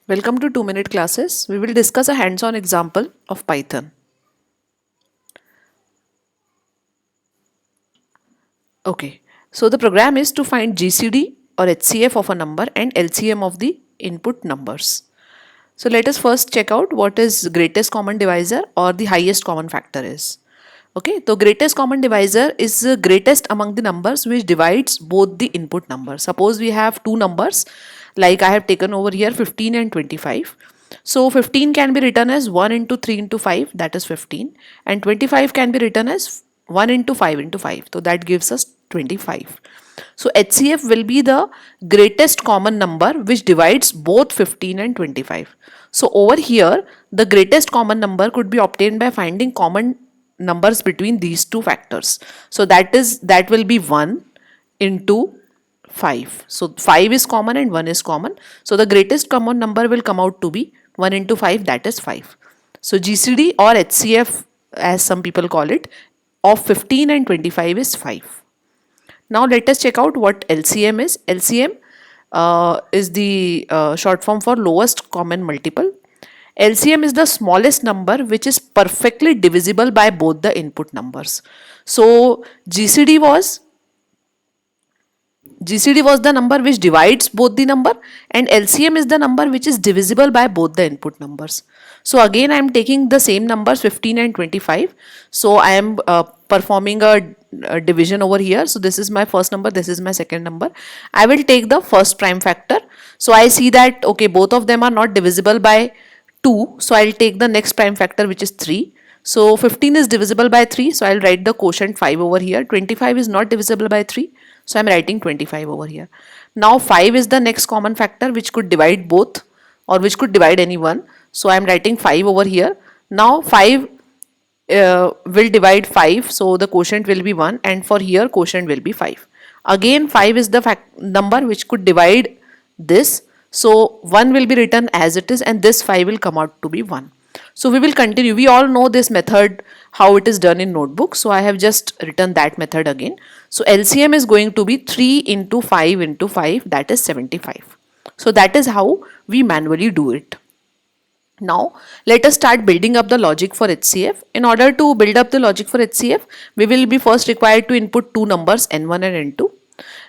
Welcome to 2-minute classes. We will discuss a hands-on example of Python. Okay, so the program is to find GCD or HCF of a number and LCM of the input numbers. So let us first check out what is greatest common divisor or the highest common factor is. Okay, so greatest common divisor is the greatest among the numbers which divides both the input numbers. Suppose we have two numbers, like I have taken over here 15 and 25. So 15 can be written as 1 into 3 into 5, that is 15, and 25 can be written as 1 into 5 into 5, so that gives us 25. So HCF will be the greatest common number which divides both 15 and 25. So over here, the greatest common number could be obtained by finding common numbers between these two factors. So that will be 1 into 5. So 5 is common and 1 is common. So the greatest common number will come out to be 1 into 5, that is 5. So GCD or HCF, as some people call it, of 15 and 25 is 5. Now let us check out what LCM is. LCM is the short form for lowest common multiple. LCM is the smallest number which is perfectly divisible by both the input numbers. So GCD was the number which divides both the number, and LCM is the number which is divisible by both the input numbers. So again I am taking the same numbers 15 and 25. So I am performing a division over here. So this is my first number, this is my second number. I will take the first prime factor. So I see that okay, both of them are not divisible by 2. So I'll take the next prime factor, which is 3. So 15 is divisible by 3. So I'll write the quotient 5 over here. 25 is not divisible by 3. So I'm writing 25 over here. Now 5 is the next common factor which could divide both or which could divide any one. So I'm writing 5 over here. Now 5 will divide 5. So the quotient will be 1, and for here quotient will be 5. Again 5 is the number which could divide this. So 1 will be written as it is, and this 5 will come out to be 1. So we will continue. We all know this method, how it is done in notebook. So I have just written that method again. So LCM is going to be 3 into 5 into 5, that is 75. So that is how we manually do it. Now let us start building up the logic for HCF. In order to build up the logic for HCF, we will be first required to input two numbers N1 and N2.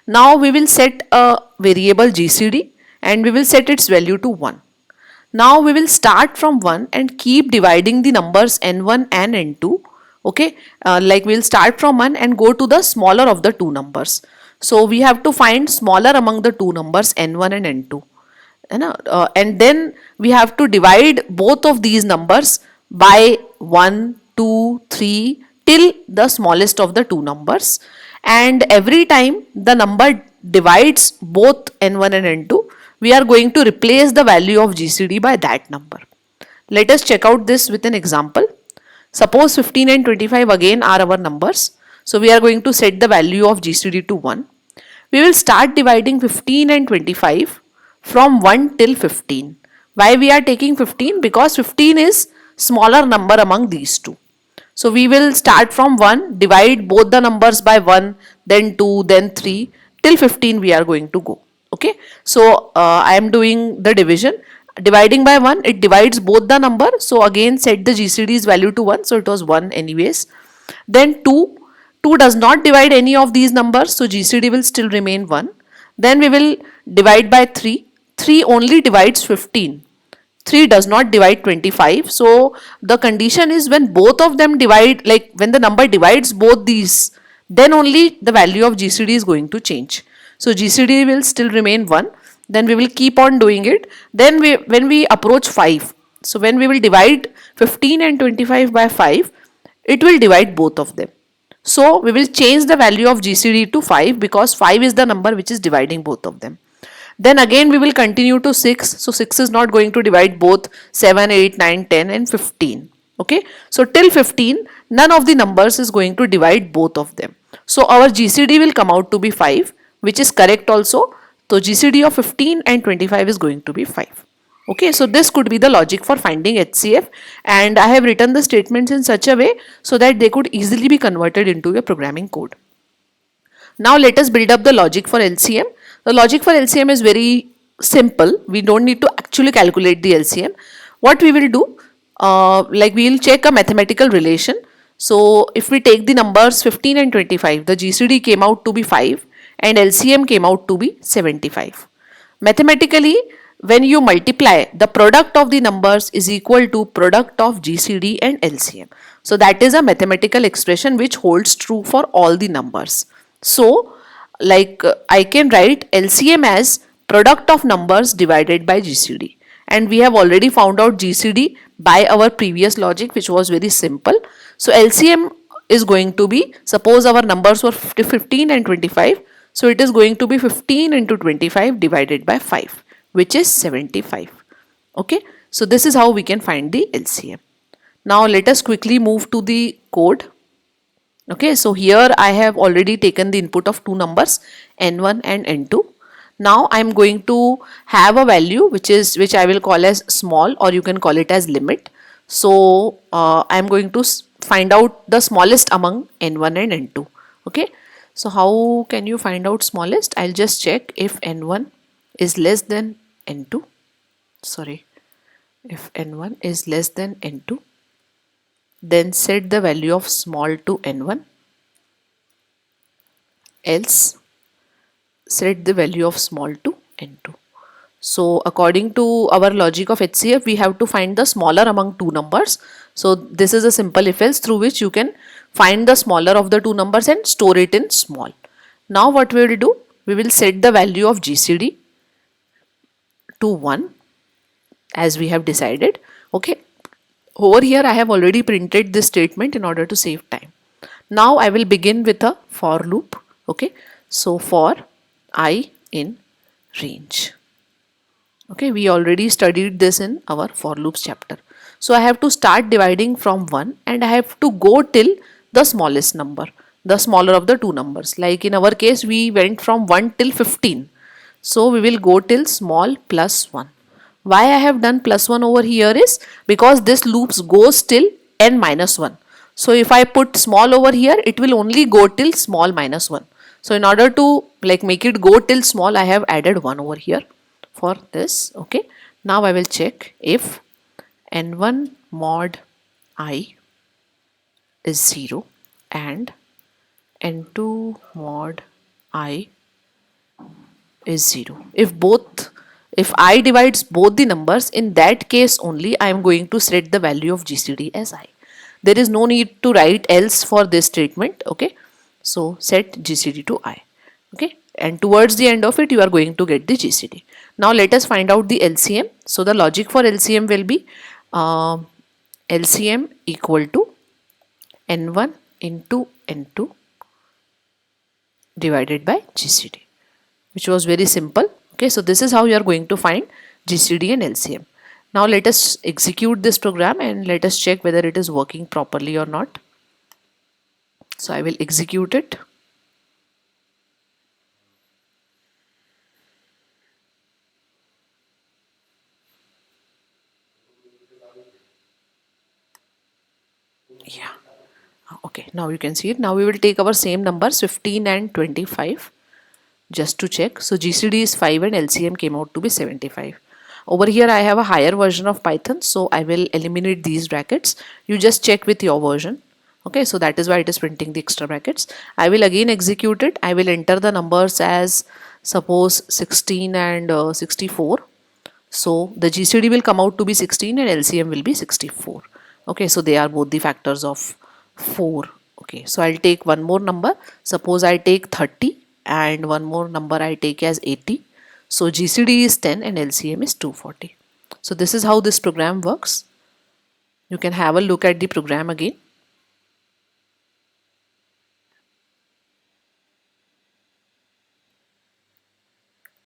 Now we will set a variable GCD and we will set its value to 1. Now we will start from 1 and keep dividing the numbers N1 and N2. Okay, like we will start from 1 and go to the smaller of the two numbers. So we have to find smaller among the two numbers N1 and N2. And then we have to divide both of these numbers by 1, 2, 3 till the smallest of the two numbers. And every time the number divides both N1 and N2, we are going to replace the value of GCD by that number. Let us check out this with an example. Suppose 15 and 25 again are our numbers. So we are going to set the value of GCD to 1. We will start dividing 15 and 25 from 1 till 15. Why we are taking 15? Because 15 is smaller number among these two. So we will start from 1, divide both the numbers by 1, then 2, then 3, till 15 we are going to go. Okay, so I am doing the division. Dividing by 1, it divides both the number. So again set the GCD's value to 1. So it was 1 anyways. Then 2 does not divide any of these numbers. So GCD will still remain 1. Then we will divide by 3. 3 only divides 15. 3 does not divide 25. So the condition is when both of them divide, like when the number divides both these, then only the value of GCD is going to change. So GCD will still remain 1. Then we will keep on doing it. Then when we approach 5, so when we will divide 15 and 25 by 5, it will divide both of them. So we will change the value of GCD to 5 because 5 is the number which is dividing both of them. Then again we will continue to 6. So 6 is not going to divide both 7, 8, 9, 10 and 15. Okay. So till 15, none of the numbers is going to divide both of them. So our GCD will come out to be 5, which is correct also. So GCD of 15 and 25 is going to be 5. Okay, so this could be the logic for finding HCF, and I have written the statements in such a way so that they could easily be converted into a programming code. Now let us build up the logic for LCM. The logic for LCM is very simple. We don't need to actually calculate the LCM. What we will do, like we will check a mathematical relation. So if we take the numbers 15 and 25, the GCD came out to be 5 and LCM came out to be 75. Mathematically, when you multiply, the product of the numbers is equal to product of GCD and LCM. So that is a mathematical expression which holds true for all the numbers. So like I can write LCM as product of numbers divided by GCD, and we have already found out GCD by our previous logic, which was very simple. So LCM is going to be, suppose our numbers were 15 and 25, so it is going to be 15 into 25 divided by 5, which is 75. Okay, so this is how we can find the LCM. Now let us quickly move to the code. Okay, so here I have already taken the input of two numbers, n1 and n2. Now I am going to have a value which I will call as small, or you can call it as limit. So I am going to find out the smallest among n1 and n2. Okay, so how can you find out smallest? I'll just check if n1 is less than n2. Sorry, if n1 is less than n2, then set the value of small to n1, else set the value of small to n2. So according to our logic of HCF, we have to find the smaller among two numbers. So this is a simple if else through which you can find the smaller of the two numbers and store it in small. Now what we will do, we will set the value of GCD to 1 as we have decided. Okay, over here I have already printed this statement in order to save time. Now I will begin with a for loop. Okay, so for I in range. Okay, we already studied this in our for loops chapter. So I have to start dividing from 1 and I have to go till the smallest number, the smaller of the two numbers. Like in our case, we went from 1 till 15. So we will go till small plus 1. Why I have done plus 1 over here is because this loops goes till n minus 1. So if I put small over here, it will only go till small minus 1. So in order to like make it go till small, I have added 1 over here for this. Okay, now I will check if n1 mod I is 0 and n2 mod I is 0. If I divides both the numbers, in that case only I am going to set the value of GCD as I. There is no need to write else for this statement. Okay, so set GCD to I. Okay, and towards the end of it you are going to get the GCD. Now let us find out the LCM. So the logic for LCM will be LCM equal to n1 into n2 divided by GCD, which was very simple. Okay, so this is how you are going to find GCD and LCM. Now let us execute this program and let us check whether it is working properly or not. So I will execute it. Yeah, okay, now you can see it. Now we will take our same numbers 15 and 25 just to check. So GCD is 5 and LCM came out to be 75. Over here I have a higher version of Python, so I will eliminate these brackets. You just check with your version. Okay, so that is why it is printing the extra brackets. I will again execute it. I will enter the numbers as suppose 16 and 64. So the GCD will come out to be 16 and LCM will be 64. Okay, so they are both the factors of 4. Okay, so I'll take one more number. Suppose I take 30 and one more number I take as 80. So GCD is 10 and LCM is 240. So this is how this program works. You can have a look at the program again.